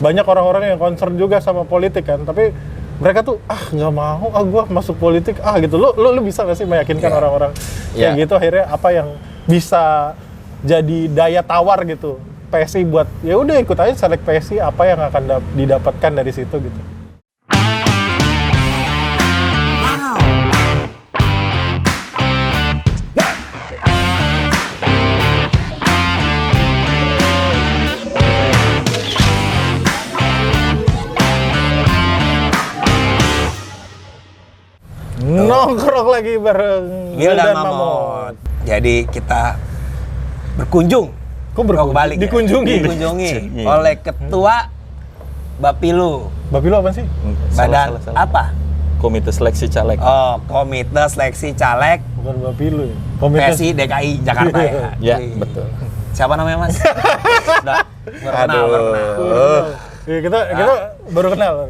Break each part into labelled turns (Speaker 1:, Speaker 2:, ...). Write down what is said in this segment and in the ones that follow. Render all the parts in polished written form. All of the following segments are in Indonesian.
Speaker 1: banyak orang-orang yang concern juga sama politik kan, tapi mereka tuh nggak mau, gue masuk politik gitu. Lu bisa nggak sih meyakinkan orang-orang kayak gitu akhirnya apa yang bisa jadi daya tawar gitu PSI buat ya udah ikut aja selek PSI, apa yang akan didapatkan dari situ gitu. Nongkrong lagi bareng
Speaker 2: Wildan Mamot. Jadi kita berkunjung.
Speaker 1: Kok
Speaker 2: kembali
Speaker 1: dikunjungi
Speaker 2: oleh Ketua Bapilu.
Speaker 1: Bapilu apa sih?
Speaker 2: Badan apa?
Speaker 3: Komite Seleksi Caleg.
Speaker 2: Oh, Komite Seleksi Caleg.
Speaker 1: Bukan Bapilu ya?
Speaker 2: PSI DKI Jakarta ya?
Speaker 3: Ya, betul.
Speaker 2: Siapa namanya, Mas? Udah, baru kenal.
Speaker 1: Ya, kita baru kenal.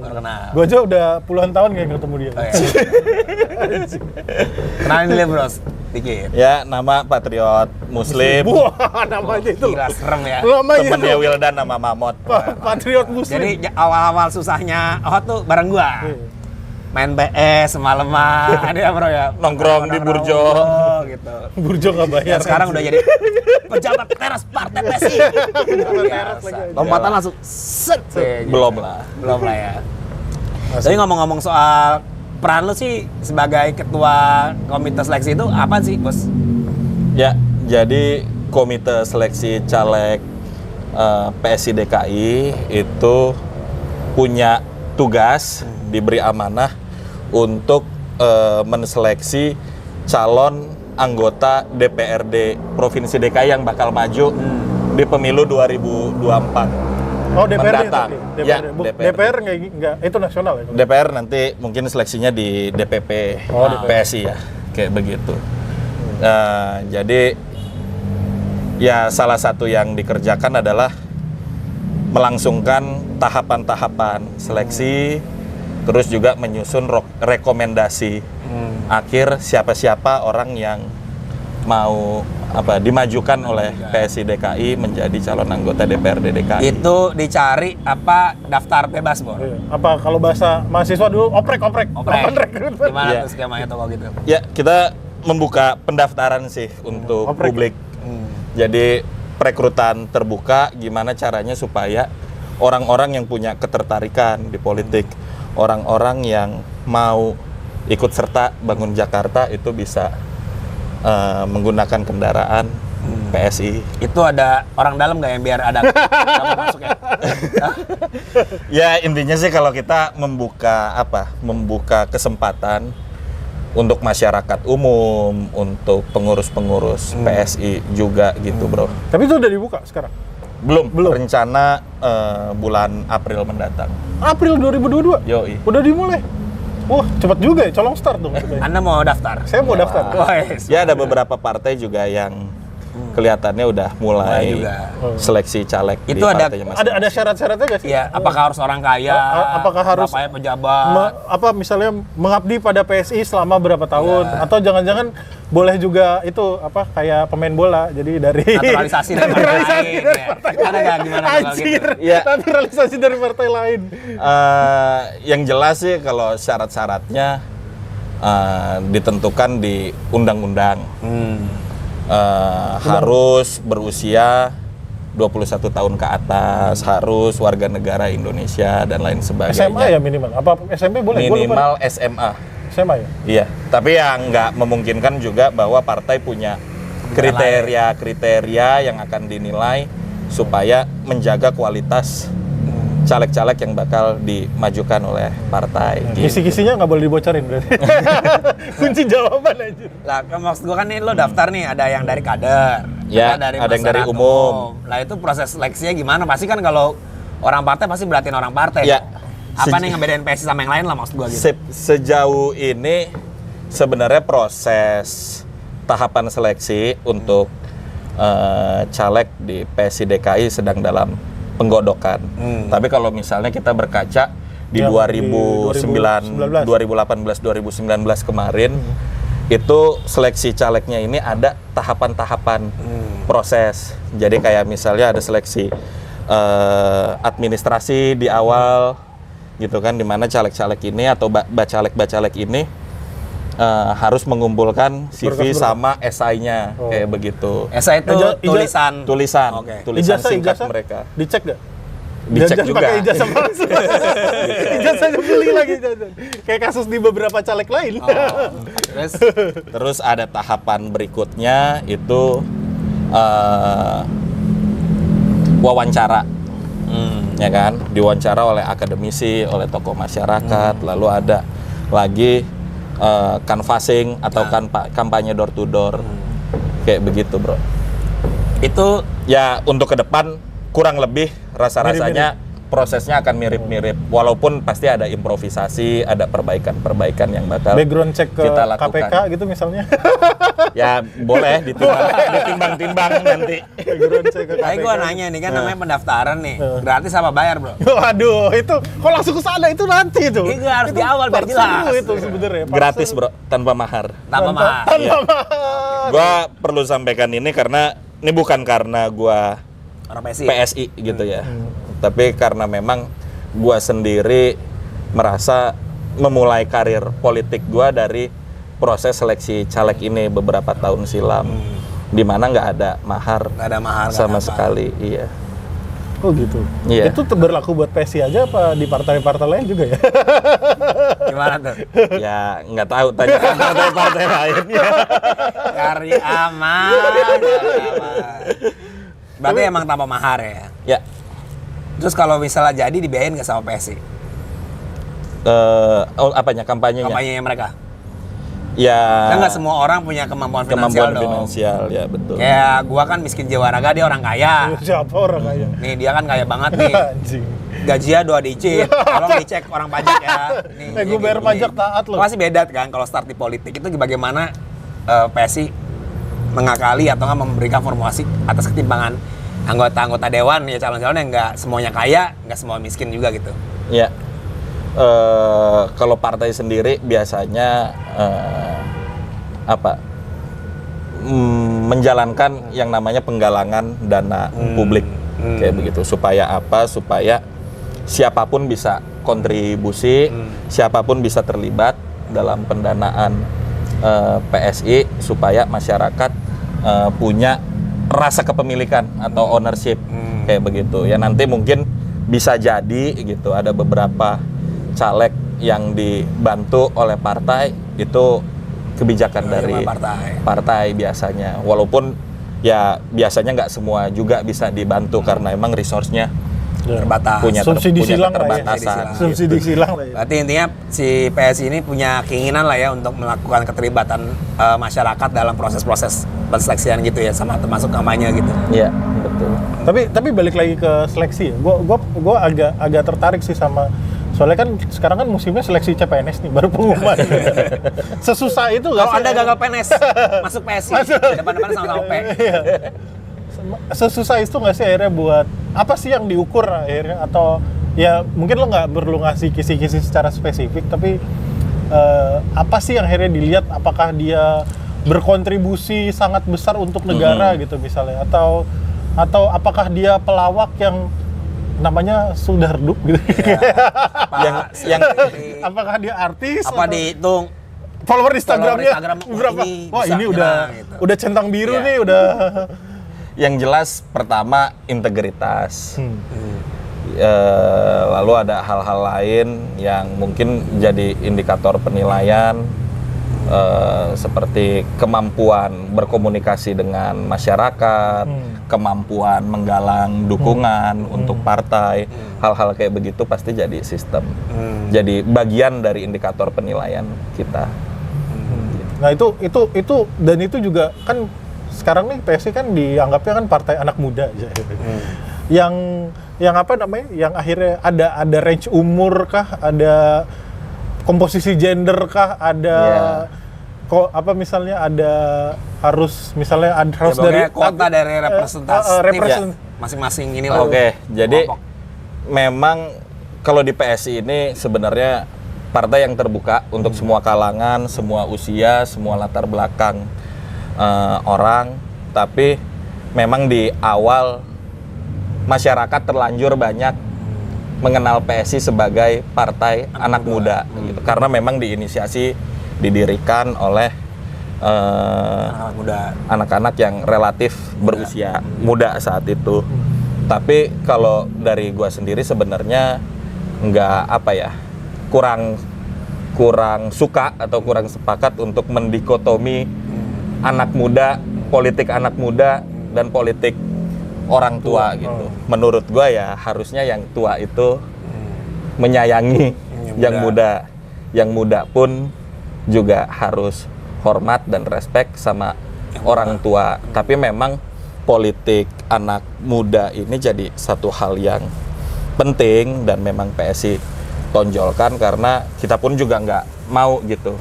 Speaker 1: Gue aja udah puluhan tahun nggak ketemu dia.
Speaker 2: Oh, iya. Kenalin dulu, Bros. Dikit.
Speaker 3: Ya, nama Patriot Muslim.
Speaker 1: Wah, namanya itu.
Speaker 2: Gila, serem ya.
Speaker 3: Temennya Wildan nama Mamot.
Speaker 1: Patriot Muslim.
Speaker 2: Jadi awal-awal susahnya tuh bareng gua. Main PS semalaman, ada ya bro ya?
Speaker 3: Nongkrong di Burjo.
Speaker 2: Gitu.
Speaker 1: Burjo nggak bayar.
Speaker 2: Sekarang udah jadi pejabat teras partai PSI. Lompatan langsung set.
Speaker 3: Belum lah
Speaker 2: ya. Tapi ngomong-ngomong soal peran lu sih sebagai ketua komite seleksi itu apa sih, Bos?
Speaker 3: Ya, jadi Komite Seleksi Caleg PSI DKI itu punya tugas, diberi amanah untuk menseleksi calon anggota DPRD Provinsi DKI yang bakal maju di pemilu 2024.
Speaker 1: Oh, DPRD
Speaker 3: mendatang.
Speaker 1: DPRD.
Speaker 3: Ya,
Speaker 1: DPR nggak, itu nasional ya?
Speaker 3: DPR nanti mungkin seleksinya di DPP PSI ya, kayak begitu. Jadi ya salah satu yang dikerjakan adalah melangsungkan tahapan-tahapan seleksi, terus juga menyusun rekomendasi akhir siapa-siapa orang yang mau dimajukan oleh PSI DKI menjadi calon anggota DPRD DKI.
Speaker 2: Itu dicari daftar bebas, Bor?
Speaker 1: Apa kalau bahasa mahasiswa dulu oprek.
Speaker 2: Gimana tuh skemanya tuh kalau gitu?
Speaker 3: Ya, kita membuka pendaftaran sih untuk publik. Jadi perekrutan terbuka, gimana caranya supaya orang-orang yang punya ketertarikan di politik, orang-orang yang mau ikut serta bangun Jakarta itu bisa menggunakan kendaraan PSI.
Speaker 2: Itu ada orang dalam nggak yang biar ada kamu masuk ya?
Speaker 3: Ya intinya sih kalau kita membuka kesempatan untuk masyarakat umum, untuk pengurus-pengurus PSI juga gitu, Bro.
Speaker 1: Tapi itu udah dibuka sekarang?
Speaker 3: Belum. Rencana bulan April mendatang.
Speaker 1: April 2022?
Speaker 3: Yoi.
Speaker 1: Udah dimulai? Wah, cepat juga ya, colong start dong.
Speaker 2: Anda mau daftar?
Speaker 1: Saya mau daftar.
Speaker 3: Ya ada beberapa partai juga yang kelihatannya udah mulai seleksi caleg
Speaker 2: itu
Speaker 3: di partainya masing-masing.
Speaker 1: Ada syarat-syaratnya nggak sih?
Speaker 2: Iya, apakah harus orang kaya?
Speaker 1: Apakah harus
Speaker 2: pejabat?
Speaker 1: Misalnya mengabdi pada PSI selama berapa tahun? Atau jangan-jangan boleh juga itu kayak pemain bola, jadi dari
Speaker 2: naturalisasi dari partai lain. Gimana
Speaker 1: Anjir, naturalisasi dari partai lain.
Speaker 3: Yang jelas sih kalau syarat-syaratnya ditentukan di undang-undang. Harus berusia 21 tahun ke atas, harus warga negara Indonesia dan lain sebagainya.
Speaker 1: SMA ya minimal? Apa SMP boleh?
Speaker 3: Minimal SMA.
Speaker 1: SMA ya?
Speaker 3: Iya, tapi yang nggak memungkinkan juga bahwa partai punya kriteria yang akan dinilai supaya menjaga kualitas caleg-caleg yang bakal dimajukan oleh partai.
Speaker 1: Kisi-kisinya nggak boleh dibocorin berarti. Kunci jawaban aja.
Speaker 2: Lah, maksud gua kan nih lo daftar nih, ada yang dari kader,
Speaker 3: ada yang dari umum.
Speaker 2: Lah itu proses seleksinya gimana? Pasti kan kalau orang partai pasti berartiin orang partai.
Speaker 3: Ya.
Speaker 2: Apa nih ngebedain PSI sama yang lain lah maksud gua gitu.
Speaker 3: Sejauh ini sebenarnya proses tahapan seleksi untuk caleg di PSI DKI sedang dalam penggodokan. Tapi kalau misalnya kita berkaca di 2018-2019 kemarin, itu seleksi calegnya ini ada tahapan-tahapan proses. Jadi kayak misalnya ada seleksi administrasi di awal gitu kan, dimana caleg-caleg ini atau bacalek-bacalek ini harus mengumpulkan CV sama esainya kayak begitu.
Speaker 2: Esai itu tulisan
Speaker 3: tulisan singkat mereka.
Speaker 1: Dicek nggak?
Speaker 3: Dicek juga.
Speaker 1: Pakai ijazah palsu. Ijazahnya beli lagi. Kayak kasus di beberapa caleg lain.
Speaker 2: Terus
Speaker 3: ada tahapan berikutnya itu wawancara. Ya kan, diwawancara oleh akademisi, oleh tokoh masyarakat, lalu ada lagi canvassing atau kampanye door to door, kayak begitu bro.
Speaker 2: Itu
Speaker 3: ya untuk ke depan kurang lebih rasa-rasanya prosesnya akan mirip-mirip, walaupun pasti ada improvisasi, ada perbaikan-perbaikan yang bakal
Speaker 1: background check ke
Speaker 3: kita lakukan.
Speaker 1: KPK gitu misalnya.
Speaker 3: Ya boleh ditimbang-timbang nanti.
Speaker 1: Background check ke KPK.
Speaker 2: Tapi gue nanya nih kan namanya pendaftaran nih, gratis apa bayar bro?
Speaker 1: Waduh, itu kok langsung ke sana itu nanti itu.
Speaker 2: Ini harus di awal biar jelas.
Speaker 1: Itu sebenarnya.
Speaker 3: Gratis bro, tanpa mahar.
Speaker 2: Tanpa mahar.
Speaker 1: Tanpa mahar.
Speaker 3: Gua perlu sampaikan ini karena ini bukan karena gua
Speaker 2: Orang
Speaker 3: PSI gitu ya. Tapi karena memang gua sendiri merasa memulai karir politik gua dari proses seleksi caleg ini beberapa tahun silam, di mana nggak ada mahar, sama sekali. Iya.
Speaker 1: Oh gitu.
Speaker 3: Iya.
Speaker 1: Itu berlaku buat PSI aja apa di partai-partai lain juga ya?
Speaker 2: Gimana tuh?
Speaker 3: Ya nggak tahu, tanya partai-partai lainnya.
Speaker 2: Karya aman. Berarti emang tanpa mahar ya?
Speaker 3: Ya.
Speaker 2: Terus kalau misalnya jadi dibiayain nggak sama PSI?
Speaker 3: Apanya kampanyenya?
Speaker 2: Kampanyenya mereka?
Speaker 3: Ya.
Speaker 2: Kan nggak semua orang punya kemampuan finansial dong.
Speaker 3: Ya betul.
Speaker 2: Kayak gua kan miskin jiwa raga, dia orang kaya.
Speaker 1: Siapa orang kaya?
Speaker 2: Nih dia kan kaya banget nih.
Speaker 1: Anjing.
Speaker 2: Gajinya 2 digit. Tolong dicek orang pajak ya. Nih,
Speaker 1: Gue bayar pajak taat loh.
Speaker 2: Pasti beda kan kalau start di politik itu bagaimana PSI mengakali atau nggak memberikan formulasi atas ketimpangan anggota-anggota dewan ya, calon-calon yang nggak semuanya kaya, nggak semua miskin juga gitu.
Speaker 3: Ya. Kalau partai sendiri biasanya menjalankan yang namanya penggalangan dana publik kayak begitu, supaya siapapun bisa kontribusi, siapapun bisa terlibat dalam pendanaan PSI, supaya masyarakat punya rasa kepemilikan atau ownership kayak begitu. Ya nanti mungkin bisa jadi gitu ada beberapa caleg yang dibantu oleh partai, itu kebijakan dari partai biasanya. Walaupun ya biasanya nggak semua juga bisa dibantu karena emang resource-nya
Speaker 2: terbatas.
Speaker 3: Punya keterbatasan.
Speaker 1: Subsidi silang lah ya.
Speaker 2: Berarti intinya si PSI ini punya keinginan lah ya untuk melakukan keterlibatan masyarakat dalam proses-proses perseleksian gitu ya, sama termasuk kampanye gitu.
Speaker 3: Iya, betul.
Speaker 1: Tapi balik lagi ke seleksi ya. Gua agak tertarik sih sama, soalnya kan sekarang kan musimnya seleksi CPNS nih, baru pengumuman. Sesusah itu nggak sih?
Speaker 2: Kalau Anda gagal PNS, masuk PSI. Depan-depan sama-sama P.
Speaker 1: Sesusah itu nggak sih akhirnya buat apa sih yang diukur akhirnya, atau ya mungkin lo nggak perlu ngasih kisi-kisi secara spesifik, tapi apa sih yang akhirnya dilihat, apakah dia berkontribusi sangat besar untuk negara gitu misalnya, atau apakah dia pelawak yang namanya sudah redup gitu.
Speaker 3: Yang
Speaker 1: apakah dia artis?
Speaker 2: Apa dihitung
Speaker 1: follower Instagramnya
Speaker 2: Instagram,
Speaker 1: berapa?
Speaker 2: Wah,
Speaker 1: ini
Speaker 2: gitu.
Speaker 1: udah centang biru
Speaker 2: Ya.
Speaker 1: nih, udah.
Speaker 3: Yang jelas pertama integritas. Lalu ada hal-hal lain yang mungkin jadi indikator penilaian, seperti kemampuan berkomunikasi dengan masyarakat, kemampuan menggalang dukungan untuk partai, hal-hal kayak begitu pasti jadi sistem, jadi bagian dari indikator penilaian kita.
Speaker 1: Nah itu dan itu juga kan sekarang nih PSI kan dianggapnya kan partai anak muda aja. Yang apa namanya? Yang akhirnya ada range umur kah? Ada komposisi gender kah? Ada kok apa misalnya harus dari
Speaker 2: kuota dari representatif masing-masing inilah.
Speaker 3: Oke, jadi memang kalau di PSI ini sebenarnya partai yang terbuka untuk semua kalangan, semua usia, semua latar belakang orang, tapi memang di awal masyarakat terlanjur banyak mengenal PSI sebagai partai anak muda gitu. Karena memang didirikan oleh anak-anak yang relatif berusia muda saat itu. Tapi kalau dari gua sendiri sebenarnya kurang suka atau kurang sepakat untuk mendikotomi anak muda, politik anak muda dan politik orang tua gitu. Menurut gua ya harusnya yang tua itu menyayangi yang muda. Yang muda pun juga harus hormat dan respect sama orang tua. Tapi memang politik anak muda ini jadi satu hal yang penting dan memang PSI tonjolkan karena kita pun juga nggak mau gitu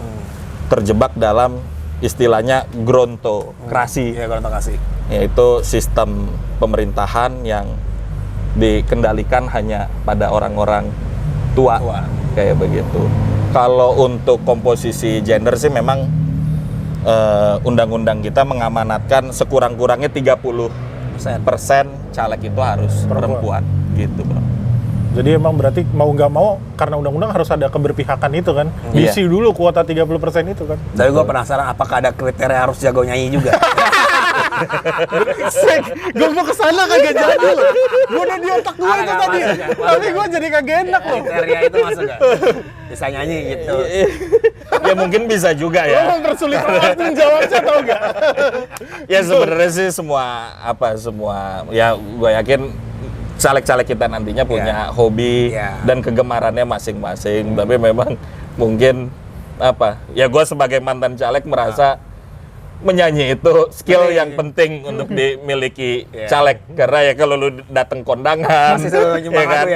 Speaker 3: terjebak dalam istilahnya grontokrasi.
Speaker 2: Iya, grontokrasi.
Speaker 3: Yaitu sistem pemerintahan yang dikendalikan hanya pada orang-orang tua. Kayak begitu. Kalau untuk komposisi gender sih memang undang-undang kita mengamanatkan sekurang-kurangnya 30% caleg itu harus perempuan gitu, bro.
Speaker 1: Jadi emang berarti mau nggak mau karena undang-undang harus ada keberpihakan itu kan. Diisi dulu kuota 30% itu kan.
Speaker 2: Tapi gue penasaran apakah ada kriteria harus jago nyanyi juga?
Speaker 1: Gue mau kesana kagak jadi loh. Gue udah di otak gue itu tadi. Tapi gue jadi kagak enak loh.
Speaker 2: Kriteria itu masuk gak? Bisa nyanyi gitu.
Speaker 3: Ya mungkin bisa juga ya.
Speaker 1: Lo mempersulit orang menjawabnya tau gak?
Speaker 3: Ya sebenarnya sih semua ya gue yakin caleg-caleg kita nantinya punya hobi dan kegemarannya masing-masing. Tapi memang mungkin ya gue sebagai mantan caleg merasa menyanyi itu skill yang penting untuk dimiliki caleg. Karena ya kalau lu datang kondangan, ya kan,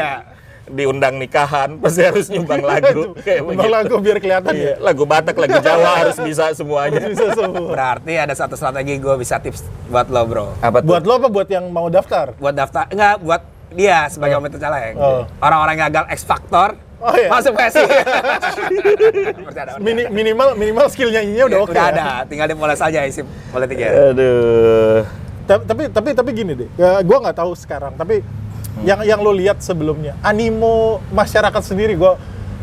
Speaker 3: diundang nikahan, pasti harus nyumbang lagu.
Speaker 1: Nyumbang lagu biar kelihatan ya.
Speaker 3: Lagu Batak, lagu Jawa harus bisa semuanya.
Speaker 1: Bisa semua.
Speaker 2: Berarti ada satu strategi gue bisa tips buat lo, bro.
Speaker 3: Apa tuh?
Speaker 1: Buat lo apa buat yang mau daftar?
Speaker 2: Buat daftar, enggak, buat dia sebagai komite caleg. Orang-orang yang gagal X Factor, masuk PSI.
Speaker 1: minimal skill nyanyinya udah oke.
Speaker 2: Udah ada, tinggal dipoles aja isi politiknya.
Speaker 3: Aduh.
Speaker 1: Tapi gini deh, ya, gue nggak tahu sekarang. Tapi yang lo lihat sebelumnya, animo masyarakat sendiri, gue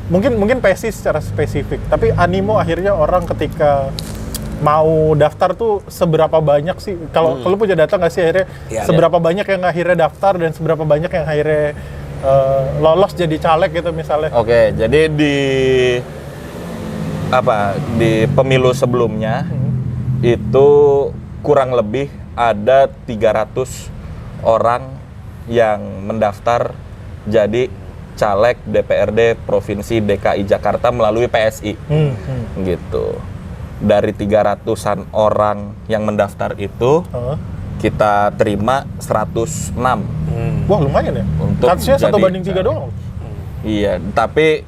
Speaker 1: mungkin PSI secara spesifik. Tapi animo akhirnya orang ketika mau daftar tuh seberapa banyak sih? Kalau lo punya data nggak sih akhirnya seberapa banyak yang akhirnya daftar dan seberapa banyak yang akhirnya lolos jadi caleg gitu misalnya?
Speaker 3: Oke, jadi di pemilu sebelumnya itu kurang lebih ada 300 orang yang mendaftar jadi caleg DPRD Provinsi DKI Jakarta melalui PSI. Gitu. Dari 300-an orang yang mendaftar itu kita terima 106.
Speaker 1: Wah, lumayan ya.
Speaker 3: Untuk
Speaker 1: kasusnya 1:3 doang.
Speaker 3: Iya, tapi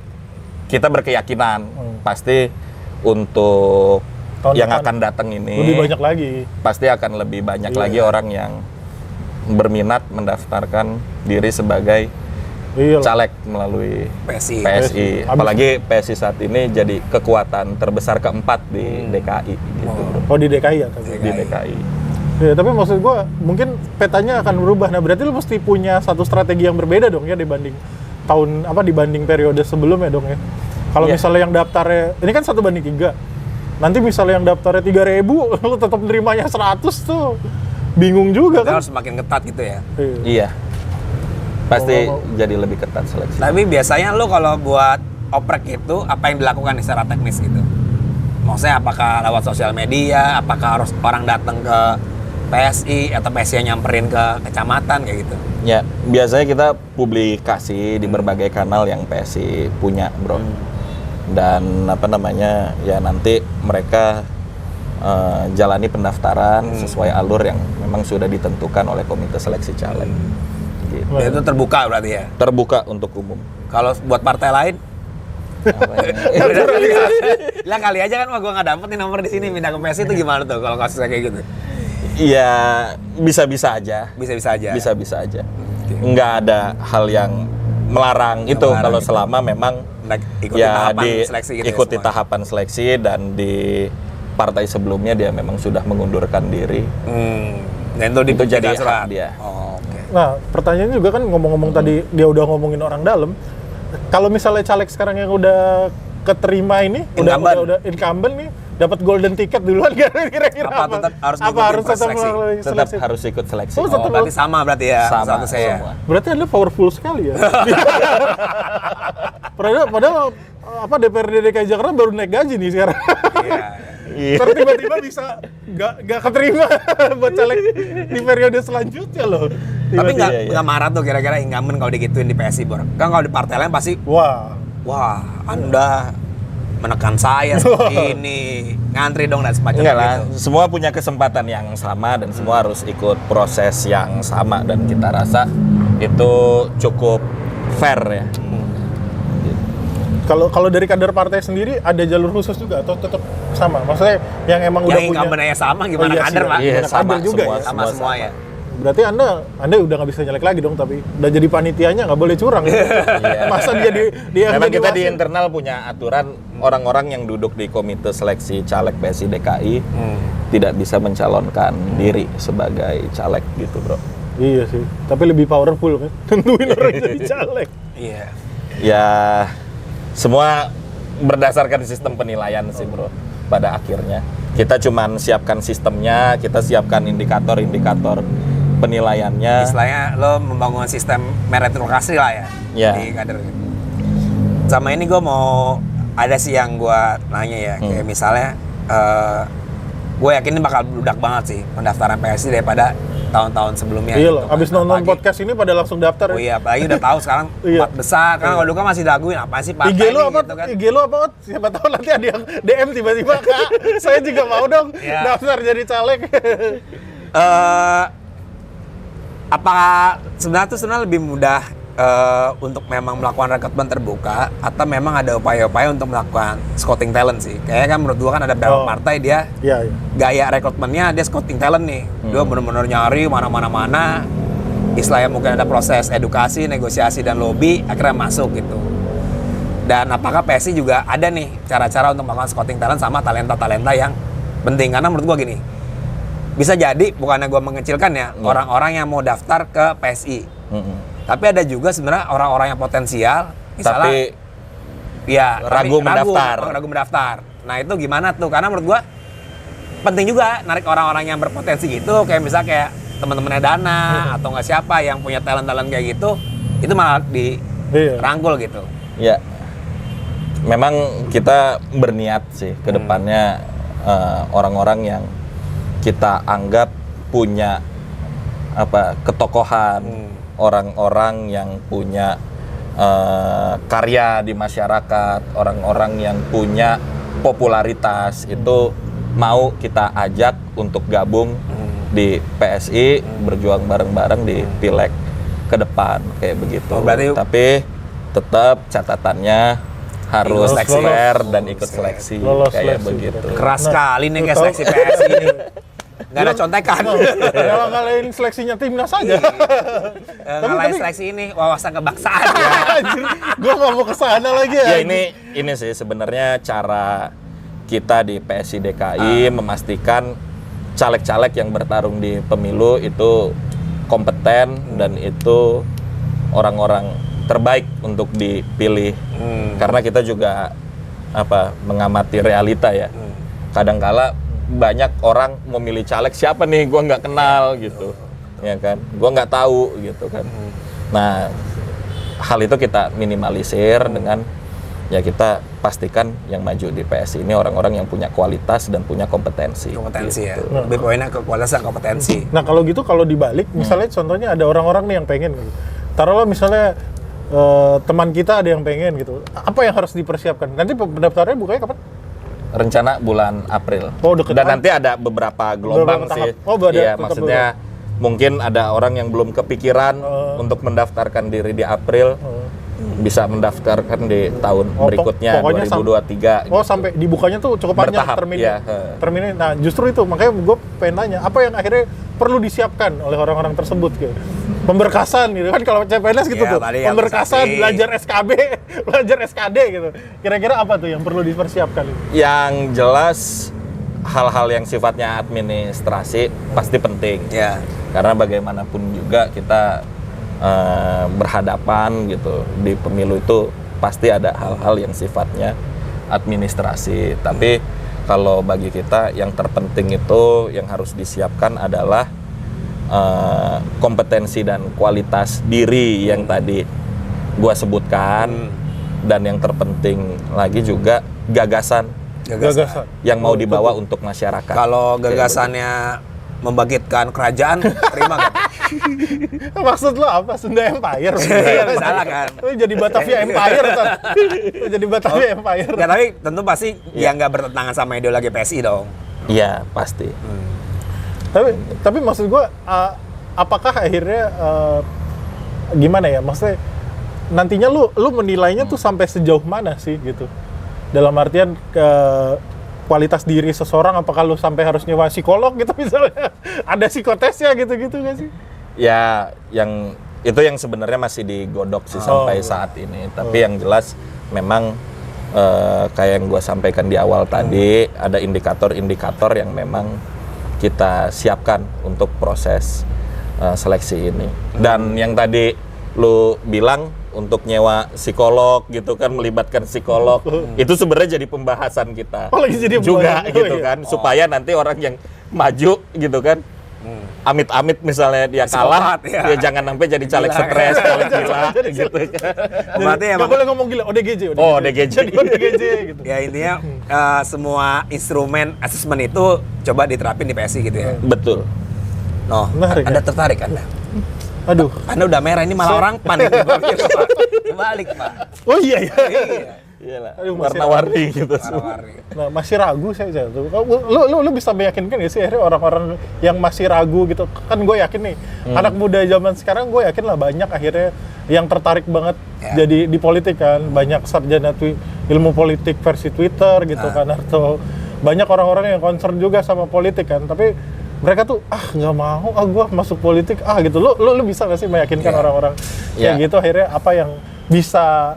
Speaker 3: kita berkeyakinan pasti untuk tahun yang akan datang ini
Speaker 1: lebih banyak lagi.
Speaker 3: Pasti akan lebih banyak lagi orang yang berminat mendaftarkan diri sebagai caleg melalui PSI. Apalagi PSI saat ini jadi kekuatan terbesar keempat di DKI gitu.
Speaker 1: Oh, di DKI ya?
Speaker 3: Di DKI.
Speaker 1: Ya, tapi maksud gue mungkin petanya akan berubah. Nah, berarti lu mesti punya satu strategi yang berbeda dong ya dibanding dibanding periode sebelumnya dong ya. Kalau misalnya yang daftarnya ini kan 1:3. Nanti misalnya yang daftarnya 3.000, lu tetap nerimanya 100 tuh. Bingung juga kan?
Speaker 2: Harus semakin ketat gitu ya.
Speaker 3: Iya. Pasti jadi lebih ketat seleksi.
Speaker 2: Tapi biasanya lo kalau buat oprek itu apa yang dilakukan secara teknis gitu? Maksudnya apakah lewat sosial media, apakah harus orang datang ke PSI atau PSI yang nyamperin ke kecamatan kayak gitu?
Speaker 3: Ya, biasanya kita publikasi di berbagai kanal yang PSI punya, bro. Dan ya nanti mereka jalani pendaftaran sesuai alur yang memang sudah ditentukan oleh Komite Seleksi Caleg. Gitu.
Speaker 2: Dan itu terbuka berarti ya?
Speaker 3: Terbuka untuk umum.
Speaker 2: Kalau buat partai lain? Bilang kali aja kan, gue nggak dapet nih nomor di sini, pindah ke PSI itu gimana tuh kalau kasusnya kayak gitu?
Speaker 3: Iya, bisa-bisa aja. Bisa-bisa aja. Nggak ada hal yang melarang itu kalau selama memang ikuti tahapan seleksi dan di partai sebelumnya dia memang sudah mengundurkan diri.
Speaker 2: Dan itu
Speaker 3: jadi hak dia.
Speaker 2: Oke.
Speaker 1: Nah, pertanyaannya juga kan ngomong-ngomong tadi dia udah ngomongin orang dalam. Kalau misalnya caleg sekarang yang udah keterima ini, udah incumbent nih, dapat golden ticket duluan kira-kira
Speaker 2: apa?
Speaker 1: Harus tetap melalui
Speaker 3: Tetap
Speaker 1: seleksi?
Speaker 3: harus ikut seleksi.
Speaker 1: Oh, tetap.
Speaker 2: Berarti sama berarti ya.
Speaker 3: Sama
Speaker 2: satu saya.
Speaker 3: semua.
Speaker 1: Berarti Anda powerful sekali ya. Padahal DPRD DKI Jakarta baru naik gaji nih sekarang.
Speaker 2: Iya.
Speaker 1: Terus tiba-tiba bisa nggak keterima buat caleg di periode selanjutnya loh.
Speaker 2: Tapi
Speaker 1: Tiba-tiba.
Speaker 2: nggak marah tuh kira-kira incumbent kalau digituin di PSI, Bor. Kan kalau di partai lain pasti, wah, Anda menekan saya seperti ini, ngantri dong dan semacamnya.
Speaker 3: Enggak lah,
Speaker 2: gitu.
Speaker 3: semua punya kesempatan yang sama dan semua harus ikut proses yang sama dan kita rasa itu cukup fair ya.
Speaker 1: Kalau dari kader partai sendiri ada jalur khusus juga atau tetap sama? Maksudnya yang emang udah
Speaker 2: Yang
Speaker 1: punya
Speaker 2: incumbent-nya sama gimana
Speaker 1: iya
Speaker 2: kader,
Speaker 1: sih,
Speaker 2: Pak?
Speaker 3: Iya,
Speaker 1: Kader
Speaker 3: sama
Speaker 1: juga
Speaker 3: semua,
Speaker 1: ya.
Speaker 2: Sama semua ya.
Speaker 1: Berarti Anda udah nggak bisa nyalek lagi dong, tapi udah jadi panitianya nggak boleh curang. Masa dia
Speaker 3: Memang
Speaker 1: jadi
Speaker 3: kita di
Speaker 1: wasit?
Speaker 3: internal punya aturan orang-orang yang duduk di komite seleksi caleg PSI DKI tidak bisa mencalonkan diri sebagai caleg gitu, Bro.
Speaker 1: Iya sih, tapi lebih powerful kan, tentuin orang jadi caleg.
Speaker 2: Iya.
Speaker 3: Ya semua berdasarkan sistem penilaian sih, Bro. Pada akhirnya kita cuman siapkan sistemnya, kita siapkan indikator-indikator penilaiannya.
Speaker 2: Istilahnya lo membangun sistem meritokrasi lah ya,
Speaker 3: Iya.
Speaker 2: di kader. Sama ini gue mau ada sih yang gue nanya ya, kayak misalnya gue yakin ini bakal bludak banget sih pendaftaran PSI daripada tahun-tahun sebelumnya.
Speaker 1: Iya
Speaker 2: gitu
Speaker 1: loh,
Speaker 2: kan.
Speaker 1: abis nonton
Speaker 2: Apalagi-
Speaker 1: podcast ini pada langsung daftar.
Speaker 2: Oh iya, apalagi udah tahu sekarang
Speaker 1: Iya.
Speaker 2: 4 besar. Kan kalau dulu kan masih daguin apa sih partai
Speaker 1: IG lu
Speaker 2: ini
Speaker 1: apa?
Speaker 2: gitu kan.
Speaker 1: IG lu apa? Siapa tahu nanti ada yang DM tiba-tiba, Kak, saya juga mau dong
Speaker 2: Iya.
Speaker 1: daftar jadi caleg.
Speaker 2: Apakah sebenarnya lebih mudah untuk memang melakukan rekrutmen terbuka atau memang ada upaya-upaya untuk melakukan scouting talent sih? Kayaknya kan menurut gua kan ada beberapa partai dia
Speaker 1: Iya, iya.
Speaker 2: gaya rekrutmennya dia scouting talent nih. Dia benar-benar nyari mana-mana, istilahnya mungkin ada proses edukasi, negosiasi dan lobby akhirnya masuk gitu. Dan apakah PSI juga ada nih cara-cara untuk melakukan scouting talent sama talenta-talenta yang penting? Karena menurut gua gini, bisa jadi bukannya gua mengecilkan ya orang-orang yang mau daftar ke PSI. Tapi ada juga sebenarnya orang-orang yang potensial, misalnya
Speaker 3: Tapi
Speaker 2: ya
Speaker 3: ragu
Speaker 2: mendaftar. Nah itu gimana tuh? Karena menurut gua penting juga narik orang-orang yang berpotensi gitu, kayak misalnya kayak teman-temannya Dana atau nggak siapa yang punya talent-talent kayak gitu, itu malah dirangkul gitu.
Speaker 3: ya memang kita berniat sih ke depannya orang-orang yang kita anggap punya ketokohan, orang-orang yang punya karya di masyarakat, orang-orang yang punya popularitas itu mau kita ajak untuk gabung di PSI, berjuang bareng-bareng di pileg ke depan kayak begitu.
Speaker 2: Oh, berarti-
Speaker 3: Tapi tetap catatannya harus
Speaker 1: Lolos,
Speaker 3: fair
Speaker 1: lolos.
Speaker 3: dan ikut seleksi
Speaker 1: Lolos
Speaker 3: kayak
Speaker 1: seleksi,
Speaker 3: begitu.
Speaker 2: Keras
Speaker 1: Nah,
Speaker 2: sekali nih kayak
Speaker 1: tahu.
Speaker 2: seleksi PSI ini. Nggak ada contekan.
Speaker 1: Kalau ngalahin seleksinya timnas aja.
Speaker 2: Ngalahin seleksi ini wawasan kebangsaan.
Speaker 1: Gue nggak mau kesana lagi ya.
Speaker 3: Ya ini sih sebenarnya cara kita di PSI DKI memastikan caleg-caleg yang bertarung di pemilu itu kompeten dan itu orang-orang terbaik untuk dipilih. Karena kita juga mengamati realita ya. Kadangkala banyak orang memilih caleg siapa nih gua nggak kenal gitu. Ya kan? Gua nggak tahu gitu kan. Nah, hal itu kita minimalisir dengan ya kita pastikan yang maju di PSI ini orang-orang yang punya kualitas dan punya kompetensi.
Speaker 2: Kompetensi ya.
Speaker 3: gitu.
Speaker 2: Lebih poinnya ke kualitas dan kompetensi.
Speaker 1: Nah kalau gitu, kalau dibalik, misalnya contohnya ada orang-orang nih yang pengen gitu. Taruhlah misalnya teman kita ada yang pengen gitu. Apa yang harus dipersiapkan? Nanti pendaftarannya bukanya kapan?
Speaker 3: Rencana bulan April.
Speaker 1: Oh, deket
Speaker 3: dan
Speaker 1: banget.
Speaker 3: nanti ada beberapa gelombang
Speaker 1: Beberapa
Speaker 3: sih.
Speaker 1: tahap. Oh, ada
Speaker 3: Iya,
Speaker 1: tetap
Speaker 3: maksudnya mungkin ada orang yang belum kepikiran untuk mendaftarkan diri di April. Bisa mendaftarkan di tahun berikutnya
Speaker 1: pokoknya
Speaker 3: 2023.
Speaker 1: Oh, sampai dibukanya tuh cukup panjang
Speaker 3: Bertahap,
Speaker 1: terminnya.
Speaker 3: iya.
Speaker 1: Terminnya. Nah, justru itu makanya gue pengen tanya, apa yang akhirnya perlu disiapkan oleh orang-orang tersebut gitu. Pemberkasan gitu kan, kalau CPNS gitu
Speaker 2: Ya,
Speaker 1: tuh.
Speaker 2: tadi yang
Speaker 1: Pemberkasan,
Speaker 2: pasti.
Speaker 1: belajar SKB, belajar SKD gitu. Kira-kira apa tuh yang perlu dipersiapkan?
Speaker 3: Yang jelas hal-hal yang sifatnya administrasi pasti penting.
Speaker 2: Ya.
Speaker 3: Karena bagaimanapun juga kita berhadapan gitu di pemilu itu pasti ada hal-hal yang sifatnya administrasi. Tapi kalau bagi kita yang terpenting itu yang harus disiapkan adalah kompetensi dan kualitas diri yang tadi gua sebutkan, dan yang terpenting lagi juga gagasan yang mau dibawa untuk masyarakat.
Speaker 2: Kalau gagasannya membangkitkan kerajaan, terima kan?
Speaker 1: Maksud lo apa? Sunda Empire?
Speaker 2: Salah kan?
Speaker 1: Lo jadi Batavia Empire kan? Lo jadi Batavia Empire.
Speaker 2: Ya, tapi tentu pasti ya nggak bertentangan sama ideologi PSI dong.
Speaker 3: Iya, pasti.
Speaker 1: Tapi maksud gue, apakah akhirnya gimana ya? Maksudnya nantinya lu menilainya tuh sampai sejauh mana sih gitu? Dalam artian kualitas diri seseorang, apakah lu sampai harus nyewa psikolog gitu misalnya? Ada psikotesnya gitu-gitu nggak sih?
Speaker 3: Ya, yang itu yang sebenarnya masih digodok sih sampai saat ini. Tapi yang jelas memang kayak yang gue sampaikan di awal tadi, ada indikator-indikator yang memang kita siapkan untuk proses seleksi ini. Dan yang tadi lu bilang untuk nyewa psikolog gitu kan, melibatkan psikolog, itu sebenarnya jadi pembahasan kita juga gitu kan, supaya nanti orang yang maju gitu kan, amit-amit misalnya dia kalah, dia jangan sampai jadi caleg stres, caleg gila gitu.
Speaker 2: Berarti ya
Speaker 1: nggak boleh ngomong gila, ODGJ.
Speaker 3: ODGJ
Speaker 1: gitu.
Speaker 2: Ya intinya semua instrumen asesmen itu coba diterapin di PSI gitu ya.
Speaker 3: Betul.
Speaker 2: No,
Speaker 1: Menarik,
Speaker 2: Anda
Speaker 1: ya?
Speaker 2: tertarik Anda?
Speaker 1: Aduh.
Speaker 2: Anda udah merah, ini malah orang pan ini. Balik, Pak.
Speaker 1: Oh iya.
Speaker 3: Iyalah,
Speaker 1: Aduh,
Speaker 3: warna-warni gitu.
Speaker 1: Nah, masih ragu saya tuh. Lu bisa meyakinkan nggak sih akhirnya orang-orang yang masih ragu gitu? Kan gue yakin nih, anak muda zaman sekarang gue yakin lah banyak akhirnya yang tertarik banget jadi di politik kan. Banyak sarjana ilmu politik versi Twitter gitu kan, atau banyak orang-orang yang concern juga sama politik kan. Tapi mereka tuh nggak mau, gue masuk politik gitu. Lu bisa nggak sih meyakinkan orang-orang kayak gitu akhirnya apa yang bisa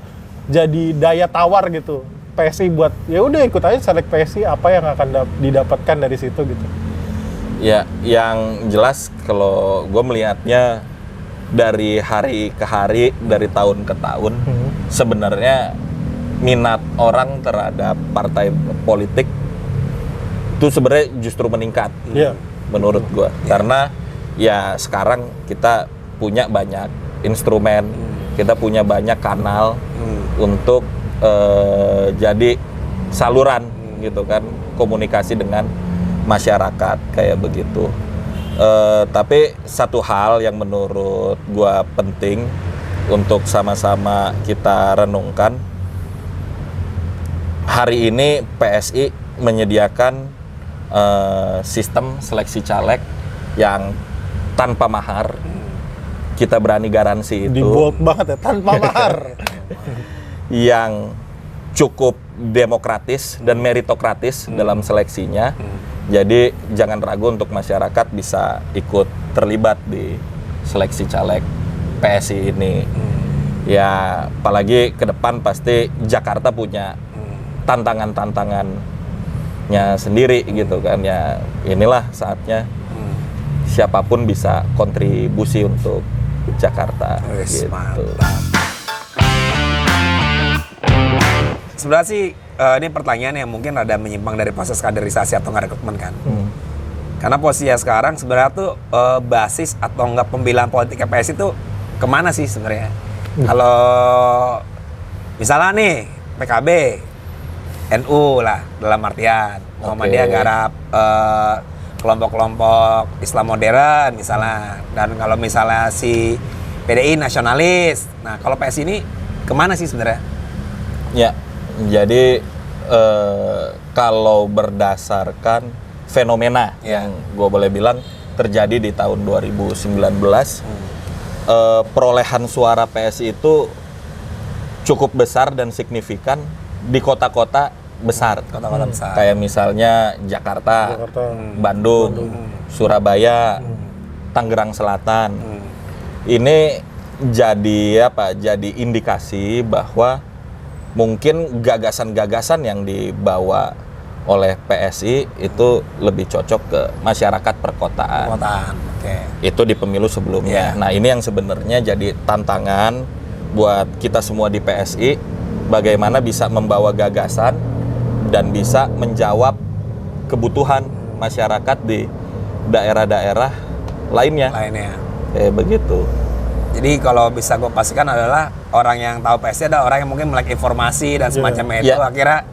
Speaker 1: jadi daya tawar gitu PSI buat ya udah ikut aja selek PSI, apa yang akan didapatkan dari situ gitu?
Speaker 3: Ya, yang jelas kalau gue melihatnya dari hari ke hari, dari tahun ke tahun, sebenarnya minat orang terhadap partai politik itu sebenarnya justru meningkat. Menurut gue, karena ya sekarang kita punya banyak instrumen, kita punya banyak kanal untuk jadi saluran gitu kan, komunikasi dengan masyarakat kayak begitu. Tapi satu hal yang menurut gue penting untuk sama-sama kita renungkan, hari ini PSI menyediakan sistem seleksi caleg yang tanpa mahar. Kita berani garansi itu.
Speaker 1: Di bold banget ya, tanpa mahar.
Speaker 3: Yang cukup demokratis dan meritokratis dalam seleksinya. Jadi jangan ragu untuk masyarakat bisa ikut terlibat di seleksi caleg PSI ini. Ya apalagi ke depan pasti Jakarta punya tantangan-tantangannya sendiri gitu kan, ya inilah saatnya siapapun bisa kontribusi untuk Jakarta gitu.
Speaker 2: Sebenarnya sih ini pertanyaan yang mungkin ada menyimpang dari proses kaderisasi atau nggak rekrutmen kan. Karena posisinya sekarang sebenarnya tuh basis atau enggak pembelahan politik PSI itu kemana sih sebenarnya? Kalau misalnya nih PKB, NU lah dalam artian Muhammadiyah garap kelompok-kelompok Islam modern misalnya, dan kalau misalnya si PDI nasionalis. Nah kalau PSI ini kemana sih sebenarnya?
Speaker 3: Ya, jadi kalau berdasarkan fenomena yang gue boleh bilang terjadi di tahun 2019, perolehan suara PSI itu cukup besar dan signifikan di kota-kota besar.
Speaker 2: Kota-kota besar.
Speaker 3: Kayak misalnya Jakarta. Bandung, Surabaya, Tangerang Selatan. Ini jadi apa? Jadi indikasi bahwa mungkin gagasan-gagasan yang dibawa oleh PSI itu lebih cocok ke masyarakat perkotaan. Itu di pemilu sebelumnya. Nah, ini yang sebenarnya jadi tantangan buat kita semua di PSI, bagaimana bisa membawa gagasan dan bisa menjawab kebutuhan masyarakat di daerah-daerah lainnya. Kayak begitu.
Speaker 2: Jadi kalau bisa gue pastikan adalah orang yang tahu PSI ada orang yang mungkin melek informasi dan semacamnya itu akhirnya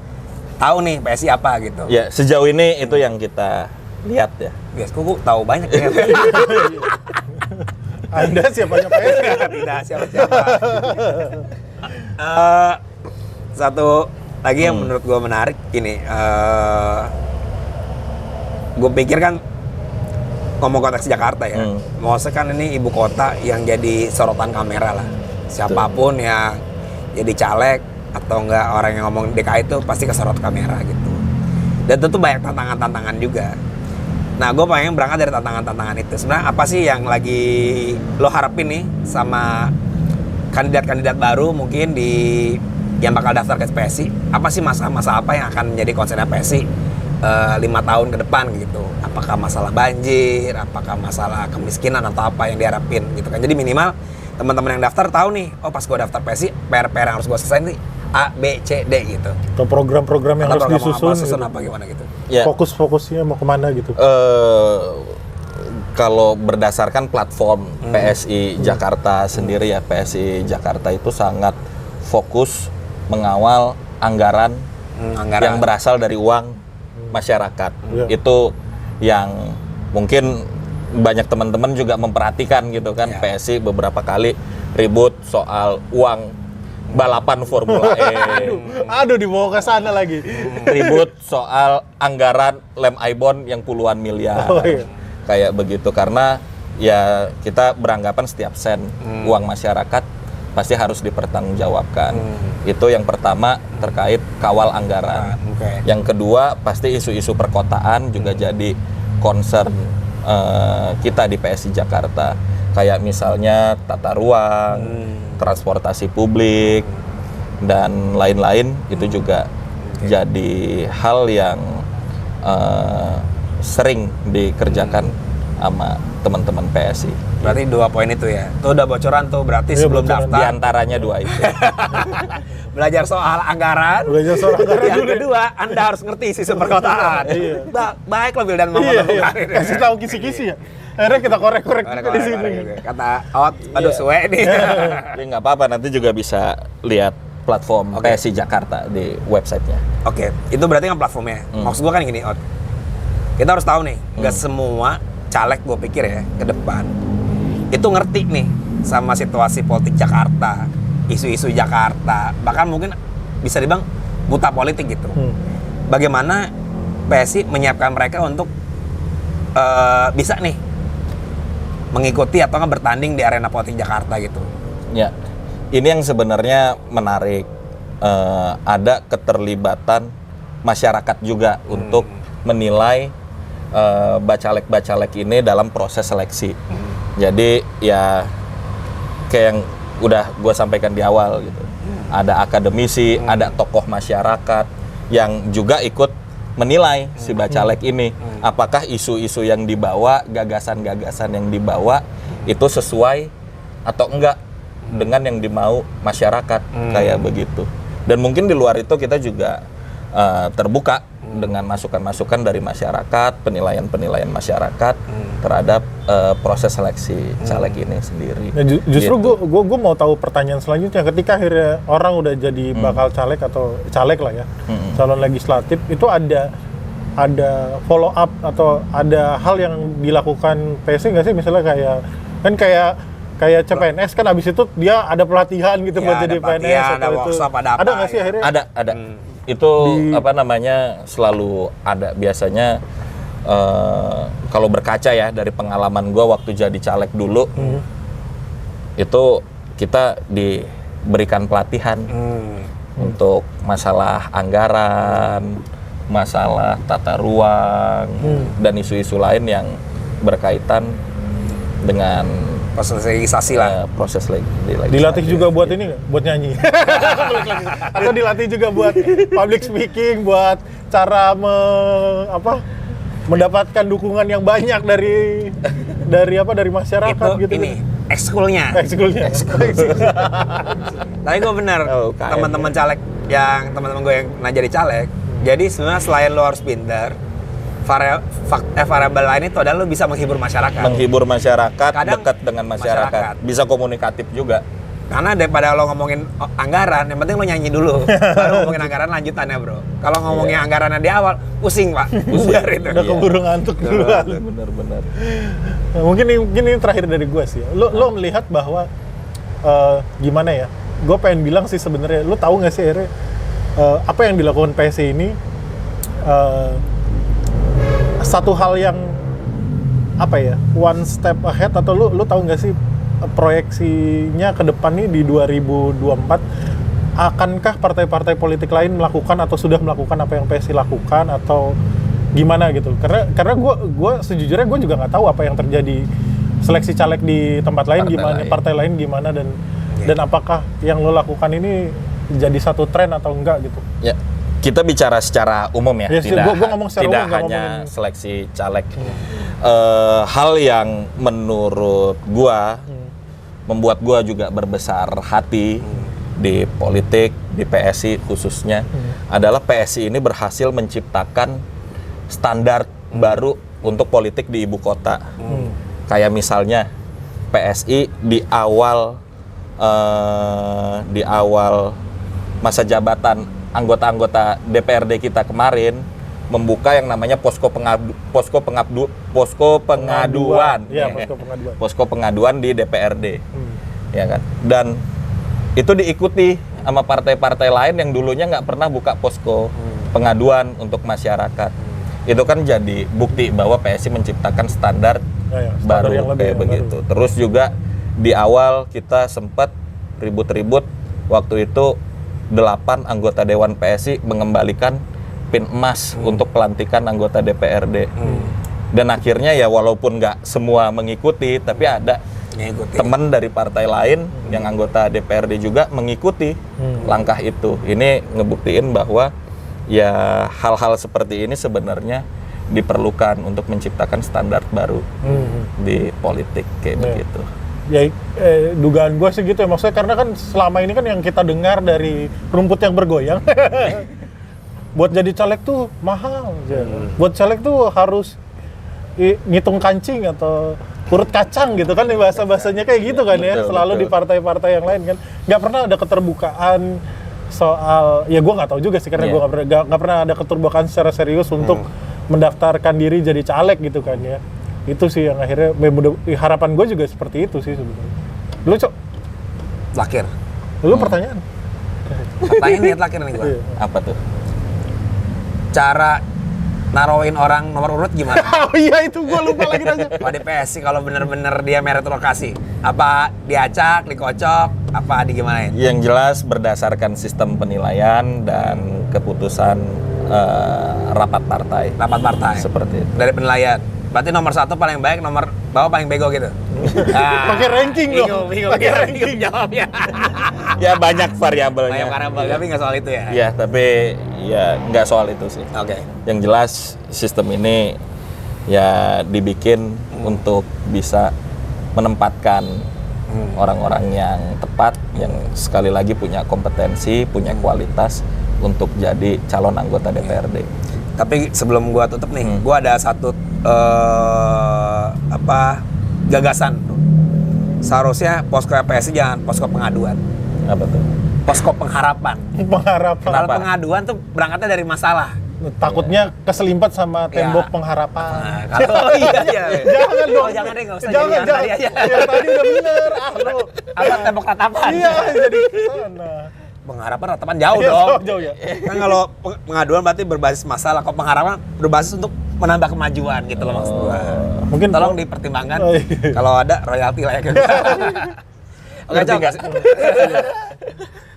Speaker 2: tahu nih PSI apa gitu.
Speaker 3: Ya, sejauh ini itu yang kita lihat ya.
Speaker 2: Bias, gue tahu banyak ya.
Speaker 1: Anda siapanya PSI?
Speaker 2: Tidak siapa-siapa. Satu lagi yang menurut gue menarik ini, gue pikir kan ngomong konteks Jakarta ya, maksudnya kan ini ibu kota yang jadi sorotan kamera lah. Siapapun yang jadi caleg atau enggak orang yang ngomong DKI itu pasti kesorot kamera gitu. Dan tentu banyak tantangan-tantangan juga. Nah, gue pengen berangkat dari tantangan-tantangan itu. Sebenarnya apa sih yang lagi lo harapin nih sama kandidat-kandidat baru mungkin yang bakal daftar ke PSI? Apa sih masa-masa apa yang akan menjadi konsennya PSI 5 tahun ke depan gitu? Apakah masalah banjir, apakah masalah kemiskinan atau apa yang diharapin gitu kan? Jadi minimal teman-teman yang daftar tahu nih, oh pas gue daftar PSI, PR-PR yang harus gue selesai nih A, B, C, D gitu.
Speaker 1: Atau program-program yang harus disusun
Speaker 2: gitu.
Speaker 1: apa
Speaker 2: gimana gitu.
Speaker 3: Ya.
Speaker 1: Fokus-fokusnya mau kemana gitu.
Speaker 3: Kalau berdasarkan platform PSI Jakarta sendiri ya, PSI Jakarta itu sangat fokus mengawal anggaran yang berasal dari uang masyarakat. Itu yang mungkin banyak teman-teman juga memperhatikan gitu kan. PSI beberapa kali ribut soal uang balapan Formula E.
Speaker 1: Aduh dibawa ke sana lagi.
Speaker 3: Ribut soal anggaran lem Aibon yang puluhan miliar. Kayak begitu, karena ya kita beranggapan setiap sen uang masyarakat pasti harus dipertanggungjawabkan. Itu yang pertama terkait kawal anggaran. Yang kedua pasti isu-isu perkotaan juga jadi concern kita di PSI Jakarta. Kayak misalnya tata ruang, transportasi publik, dan lain-lain itu juga jadi hal yang sering dikerjakan sama teman-teman PSI.
Speaker 2: Berarti 2 poin itu ya. Itu udah bocoran tuh berarti sebelum daftar.
Speaker 3: Di antaranya 2 itu.
Speaker 2: Belajar soal anggaran. Yang kedua, Anda harus ngerti sistem perkotaan. Baik loh Bil dan Mama.
Speaker 1: Kasih tahu kisi-kisi ya. Akhirnya kita korek-korek di sini.
Speaker 2: Kata aduh suwe nih.
Speaker 3: Jadi nggak apa-apa, nanti juga bisa lihat platform PSI Jakarta di websitenya.
Speaker 2: Oke, itu berarti kan platformnya. Maksud gue kan gini, kita harus tahu nih, nggak semua caleg gue pikir ya ke depan itu ngerti nih sama situasi politik Jakarta, isu-isu Jakarta, bahkan mungkin bisa dibilang buta politik gitu. Bagaimana PSI menyiapkan mereka untuk bisa nih mengikuti atau nggak bertanding di arena politik Jakarta gitu? Ya,
Speaker 3: ini yang sebenarnya menarik. Ada keterlibatan masyarakat juga untuk menilai bacalek-bacalek ini dalam proses seleksi. Jadi ya kayak yang udah gue sampaikan di awal gitu. Ada akademisi, ada tokoh masyarakat yang juga ikut menilai si bacalek ini. Apakah isu-isu yang dibawa, gagasan-gagasan yang dibawa itu sesuai atau enggak dengan yang dimau masyarakat, kayak begitu. Dan mungkin di luar itu kita juga terbuka dengan masukan-masukan dari masyarakat, penilaian-penilaian masyarakat terhadap proses seleksi caleg ini sendiri.
Speaker 1: Nah, justru gitu. gue mau tahu pertanyaan selanjutnya, ketika akhirnya orang udah jadi bakal caleg atau caleg lah ya, calon legislatif, itu ada follow up atau ada hal yang dilakukan PSI nggak sih? Misalnya kayak CPNS kan abis itu dia ada pelatihan gitu buat jadi PNS
Speaker 2: atau itu. Ada
Speaker 1: nggak sih akhirnya?
Speaker 3: Ada. Itu selalu ada biasanya. Kalau berkaca ya dari pengalaman gue waktu jadi caleg dulu, itu kita diberikan pelatihan untuk masalah anggaran, masalah tata ruang, dan isu-isu lain yang berkaitan dengan
Speaker 2: Sosialisasi lah.
Speaker 3: Proses
Speaker 1: Dilatih juga buat ini nggak? Buat nyanyi? Atau dilatih juga buat public speaking, buat cara mendapatkan dukungan yang banyak dari masyarakat
Speaker 2: Itu
Speaker 1: gitu.
Speaker 2: ini ekskulnya. Tapi gue bener, teman-teman caleg teman-teman gue yang jadi caleg. Jadi sebenarnya selain lo harus pintar, variabel lain itu adalah lo bisa menghibur masyarakat.
Speaker 3: Kadang dekat dengan masyarakat. Bisa komunikatif juga.
Speaker 2: Karena daripada lo ngomongin anggaran, yang penting lo nyanyi dulu. Baru ngomongin anggaran lanjutannya, bro. Kalau ngomongin anggarannya di awal, pusing, Pak. Bubar itu.
Speaker 1: Udah keburu ngantuk duluan.
Speaker 3: Bener.
Speaker 1: Nah, mungkin ini terakhir dari gue sih. Lo melihat bahwa gimana ya? Gue pengen bilang sih sebenarnya, lo tahu nggak sih akhirnya apa yang dilakukan PSI ini satu hal yang one step ahead, atau lo tahu nggak sih proyeksinya ke depan nih di 2024, akankah partai-partai politik lain melakukan atau sudah melakukan apa yang PSI lakukan atau gimana gitu? Karena gue sejujurnya gue juga nggak tahu apa yang terjadi seleksi caleg di tempat lain partai lain gimana dan apakah yang lo lakukan ini jadi satu tren atau enggak gitu?
Speaker 3: Ya, kita bicara secara umum ya,
Speaker 1: gua ngomong secara
Speaker 3: tidak
Speaker 1: umum,
Speaker 3: hanya seleksi caleg. Hal yang menurut gua membuat gua juga berbesar hati di politik, di PSI khususnya, adalah PSI ini berhasil menciptakan standar baru untuk politik di ibu kota. Kayak misalnya PSI di awal masa jabatan anggota-anggota DPRD kita kemarin membuka yang namanya posko pengaduan.
Speaker 1: Iya,
Speaker 3: posko pengaduan di DPRD. Ya kan? Dan itu diikuti sama partai-partai lain yang dulunya nggak pernah buka posko pengaduan untuk masyarakat. Itu kan jadi bukti bahwa PSI menciptakan standar baru
Speaker 1: yang
Speaker 3: kayak begitu. Terus juga di awal kita sempat ribut-ribut waktu itu 8 anggota Dewan PSI mengembalikan PIN emas untuk pelantikan anggota DPRD. Dan akhirnya ya walaupun nggak semua mengikuti, tapi ada teman dari partai lain yang anggota DPRD juga mengikuti langkah itu. Ini ngebuktiin bahwa ya hal-hal seperti ini sebenarnya diperlukan untuk menciptakan standar baru di politik kayak begitu.
Speaker 1: Ya dugaan gue sih gitu ya, maksudnya karena kan selama ini kan yang kita dengar dari rumput yang bergoyang buat jadi caleg tuh mahal, buat caleg tuh harus ngitung kancing atau urut kacang gitu kan, bahasa-bahasanya kayak gitu kan ya, selalu di partai-partai yang lain kan, nggak pernah ada keterbukaan soal, ya gue nggak tahu juga sih karena gue nggak pernah ada keterbukaan secara serius untuk mendaftarkan diri jadi caleg gitu kan ya. Itu sih yang akhirnya harapan gue juga seperti itu sih sebenarnya. Lu Cok?
Speaker 2: Terakhir.
Speaker 1: Lu pertanyaan?
Speaker 2: Pertanyaan nih terakhir nih gue.
Speaker 3: Apa tuh?
Speaker 2: Cara naruhin orang nomor urut gimana?
Speaker 1: Oh iya itu gue lupa lagi nanya.
Speaker 2: Kalau di PSI kalau bener-bener dia meritokrasi, apa diacak, dikocok, apa digimanain?
Speaker 3: Yang jelas berdasarkan sistem penilaian dan keputusan rapat partai.
Speaker 2: Rapat partai.
Speaker 3: Seperti itu.
Speaker 2: Dari penilaian. Berarti nomor 1 paling baik, nomor bawah paling bego gitu.
Speaker 1: Pakai ranking dong.
Speaker 2: Pakai ranking jawabnya.
Speaker 3: Ya banyak variabelnya.
Speaker 2: Banyak variabel, tapi nggak soal itu ya.
Speaker 3: Ya, tapi ya nggak soal itu sih.
Speaker 2: Oke.
Speaker 3: Yang jelas sistem ini ya dibikin untuk bisa menempatkan orang-orang yang tepat, yang sekali lagi punya kompetensi, punya kualitas untuk jadi calon anggota DPRD.
Speaker 2: Tapi sebelum gua tutup nih, gua ada satu gagasan. Seharusnya posko PSI jangan posko pengaduan.
Speaker 3: Apa tuh?
Speaker 2: Posko pengharapan.
Speaker 1: Pengharapan.
Speaker 2: Kalau pengaduan tuh berangkatnya dari masalah.
Speaker 1: Takutnya keselimpat sama tembok pengharapan.
Speaker 2: Nah, kalau iya.
Speaker 1: Jangan dong.
Speaker 2: Jangan deh, nggak usah.
Speaker 1: Jangan.
Speaker 2: Tadi aja.
Speaker 1: Yang tadi udah bener. Lu.
Speaker 2: Apa tembok ratapan?
Speaker 1: Iya, jadi kesana.
Speaker 2: Pengharapan ratapan jauh dong.
Speaker 1: Jauh ya.
Speaker 2: Kan kalau pengaduan berarti berbasis masalah. Kalau pengharapan berbasis untuk menambah kemajuan gitu loh maksud gua.
Speaker 1: Mungkin
Speaker 2: tolong dipertimbangkan. Kalau ada royalti lah ya kan. Oke, Cok.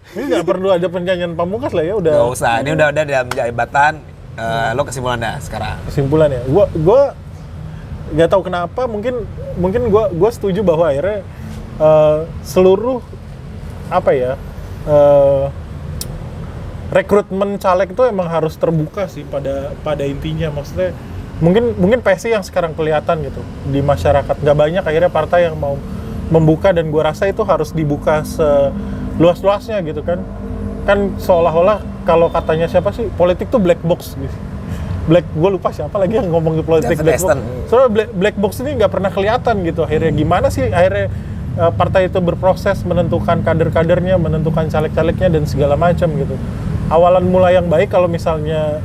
Speaker 1: Ini nggak perlu ada penyanyian pamungkas lah ya, udah.
Speaker 2: Nggak usah, ini udah dalam jabatan. Lo kesimpulan dah sekarang.
Speaker 1: Kesimpulan ya, gua nggak tahu kenapa, mungkin gue setuju bahwa akhirnya seluruh apa ya rekrutmen caleg itu emang harus terbuka sih pada intinya. Maksudnya mungkin PSI yang sekarang kelihatan gitu di masyarakat, nggak banyak akhirnya partai yang mau membuka, dan gue rasa itu harus dibuka seluas-luasnya gitu kan seolah-olah kalau katanya siapa sih, politik tuh black box gitu. Gue lupa siapa lagi yang ngomong ke politik black box. Soalnya black box ini nggak pernah kelihatan gitu. Akhirnya gimana sih akhirnya partai itu berproses menentukan kader-kadernya, menentukan caleg-calegnya dan segala macam gitu. Awalan mulai yang baik kalau misalnya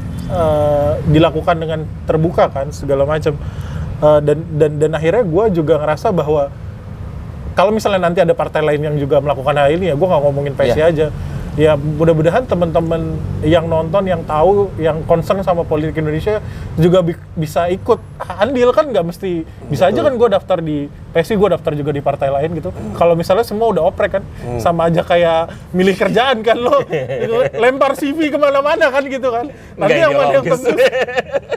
Speaker 1: dilakukan dengan terbuka kan segala macam. Dan akhirnya gue juga ngerasa bahwa kalau misalnya nanti ada partai lain yang juga melakukan hal ini, ya gue nggak ngomongin PSI aja. Ya mudah-mudahan teman-teman yang nonton, yang tahu, yang concern sama politik Indonesia juga bisa ikut andil kan, nggak mesti bisa aja kan gue daftar di PSI, gue daftar juga di partai lain gitu. Kalau misalnya semua udah oprek kan, sama aja kayak milih kerjaan kan, lo lempar CV kemana-mana kan gitu kan. Nanti yang mana yang tembus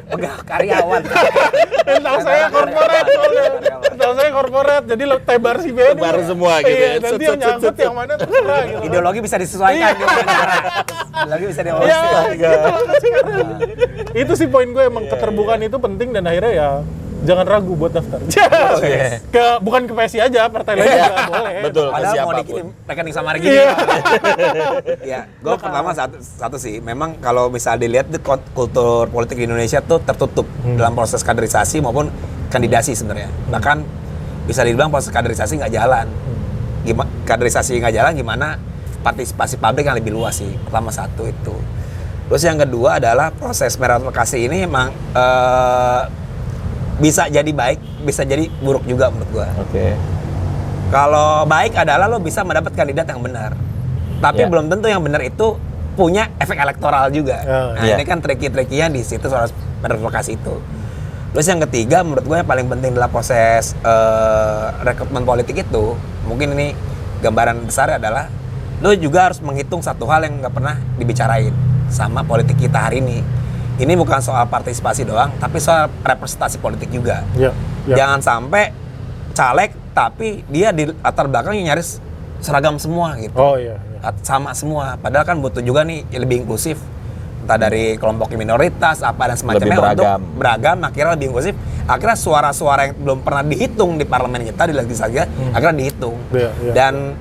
Speaker 2: Pegawai karyawan.
Speaker 1: Tahu saya korporat, jadi lo tebar CV-nya
Speaker 3: Tebar semua gitu ya.
Speaker 1: Nanti yang nyangkut yang mana terserah gitu.
Speaker 2: Ideologi bisa disesuaikan gimana cara. Ideologi bisa diolah.
Speaker 1: Itu sih poin gue, emang keterbukaan itu penting, dan akhirnya ya jangan ragu buat daftar. Bukan ke PSI aja, partai lain juga boleh.
Speaker 3: Betul,
Speaker 2: padahal mau
Speaker 3: siapapun.
Speaker 2: dikirim rekening sama gini. Ya, gue pertama satu sih, memang kalau misal dilihat kultur politik di Indonesia tuh tertutup dalam proses kaderisasi maupun kandidasi sebenarnya. Bahkan bisa dibilang proses kaderisasi nggak jalan. Kaderisasi nggak jalan, gimana partisipasi publik yang lebih luas sih. Pertama satu itu. Terus yang kedua adalah proses meritokrasi ini emang bisa jadi baik, bisa jadi buruk juga menurut gua.
Speaker 3: Oke.
Speaker 2: Kalau baik adalah lo bisa mendapat kandidat yang benar. Tapi belum tentu yang benar itu punya efek elektoral juga. Nah, ini kan tricky-trickynya di situ soal meritokrasi itu. Terus yang ketiga menurut gue yang paling penting adalah proses rekrutmen politik itu. Mungkin ini gambaran besar adalah lo juga harus menghitung satu hal yang nggak pernah dibicarain sama politik kita hari ini. Ini bukan soal partisipasi doang, tapi soal representasi politik juga. Jangan sampai caleg tapi dia di latar belakangnya nyaris seragam semua gitu. Sama semua. Padahal kan butuh juga nih lebih inklusif. Entah dari kelompok minoritas apa dan semacamnya untuk beragam, akhirnya lebih inklusif. Akhirnya suara-suara yang belum pernah dihitung di parlemen kita, di legislatif, akhirnya dihitung. Dan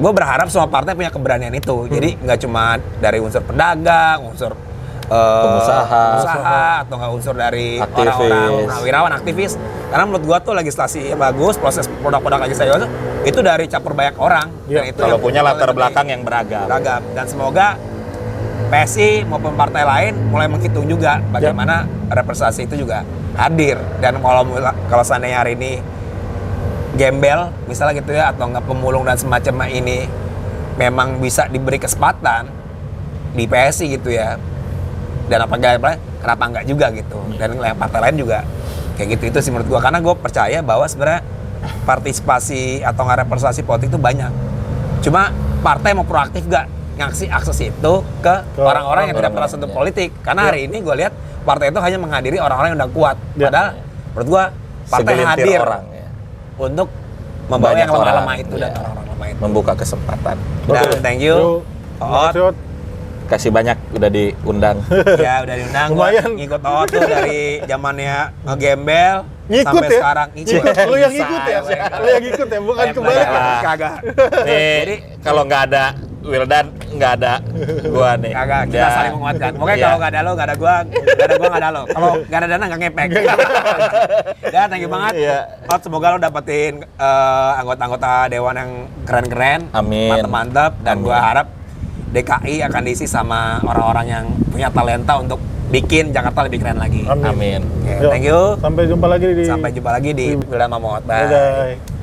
Speaker 2: gue berharap semua partai punya keberanian itu. Jadi nggak cuma dari unsur pedagang, unsur pengusaha atau nggak unsur dari orang-orang wirawan, aktivis. Karena menurut gua tuh legislasi bagus, proses produk-produk legislasi itu dari campur banyak orang. Dan itu
Speaker 3: kalau punya latar belakang yang beragam.
Speaker 2: Dan semoga PSI maupun partai lain mulai menghitung juga bagaimana representasi itu juga hadir. Dan kalau seandainya hari ini gembel misalnya gitu ya, atau nggak pemulung dan semacam ini memang bisa diberi kesempatan di PSI gitu ya, dan kenapa enggak juga gitu, dan partai lain juga kayak gitu. Itu sih menurut gua, karena gua percaya bahwa sebenarnya partisipasi atau nggak representasi politik itu banyak, cuma partai mau proaktif gak ngasih akses itu ke orang-orang yang tidak pernah sentuh politik. Karena hari ini gua lihat partai itu hanya menghadiri orang-orang yang udah kuat, padahal menurut gua partai hadir untuk membawa yang lemah-lemah itu dan orang-orang lemah itu, membuka kesempatan. Dan thank you kasih banyak udah diundang. Ya udah diundang.
Speaker 1: Lumayan.
Speaker 2: Ngikut Oot tuh dari zamannya ngegembel sampai
Speaker 1: ya?
Speaker 2: sekarang.
Speaker 1: Lu yang ngikut ya? Lu yang ngikut ya? Bukan kebalik.
Speaker 2: Kagak.
Speaker 3: Nih, jadi kalau nggak ada Wildan, nggak ada gua nih.
Speaker 2: Kagak, kita saling menguatkan. Pokoknya kalau nggak ada lo, nggak ada gua, nggak ada gua, nggak ada lo. Kalau nggak ada Dana, nggak ngepek. Ya, thank you banget. Oot, semoga lo dapetin anggota-anggota dewan yang keren-keren.
Speaker 3: Amin.
Speaker 2: Mantap-mantap. Dan gua harap DKI akan diisi sama orang-orang yang punya talenta untuk bikin Jakarta lebih keren lagi.
Speaker 3: Amin.
Speaker 2: Okay, thank you.
Speaker 1: Sampai jumpa lagi di
Speaker 2: Wildan Mamot. Bye.